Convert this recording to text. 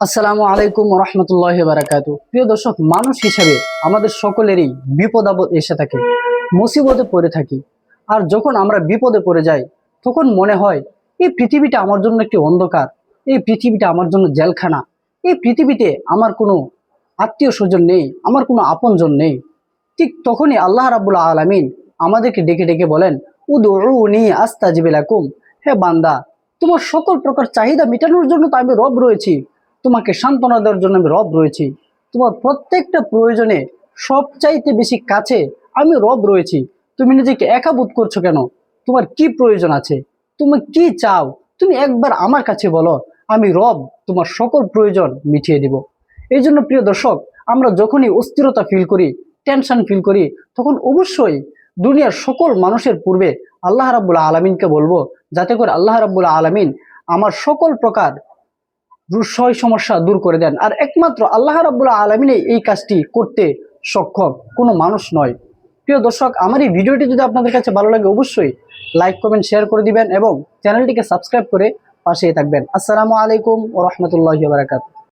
আসসালামু আলাইকুম রহমতুল্লাহি বারাকাতু। প্রিয় দর্শক, মানুষ হিসেবে আমাদের সকলেরই বিপদ আপদ এসে থাকে, মুসিবতে পড়ে থাকি। আর যখন আমরা বিপদে পড়ে যাই তখন মনে হয় এই পৃথিবীটা আমার জন্য একটি অন্ধকার, এই পৃথিবীটা আমার জন্য জেলখানা, এই পৃথিবীতে আমার কোনো আত্মীয় স্বজন নেই, আমার কোনো আপনজন নেই। ঠিক তখনই আল্লাহ রাব্বুল আলামিন আমাদেরকে ডেকে ডেকে বলেন, উদউনি আস্তাজিব লাকুম। হে বান্দা, তোমার সকল প্রকার চাহিদা মেটানোর জন্য তো আমি রব রয়েছি, তোমাকে সান্ত্বনা দেওয়ার জন্য আমি রব রয়েছি, তোমার প্রত্যেকটা প্রয়োজনে সবচাইতে বেশি কাছে আমি রব রয়েছি। তুমি নিজেকে একা বোধ করছো কেন? তোমার কি প্রয়োজন আছে? তুমি কি চাও? তুমি একবার আমার কাছে বলো, আমি রব তোমার সকল প্রয়োজন মিটিয়ে দিব। এই জন্য প্রিয় দর্শক, আমরা যখনই অস্থিরতা ফিল করি, টেনশন ফিল করি, তখন অবশ্যই দুনিয়ার সকল মানুষের পূর্বে আল্লাহ রাব্বুল আলামিনকে বলবো, যাতে করে আল্লাহ রাব্বুল আলামিন আমার সকল প্রকার দুঃসয় সমস্যা দূর করে দেন। আর একমাত্র আল্লাহ রাব্বুল আলামিন এই কাজটি করতে সক্ষম, কোনো মানুষ নয়। প্রিয় দর্শক, আমার এই ভিডিওটি যদি আপনাদের কাছে ভালো লাগে অবশ্যই লাইক কমেন্ট শেয়ার করে দিবেন এবং চ্যানেলটিকে সাবস্ক্রাইব করে পাশেই থাকবেন। আসসালামু আলাইকুম ওয়া রাহমাতুল্লাহি ওয়া বারাকাতুহু।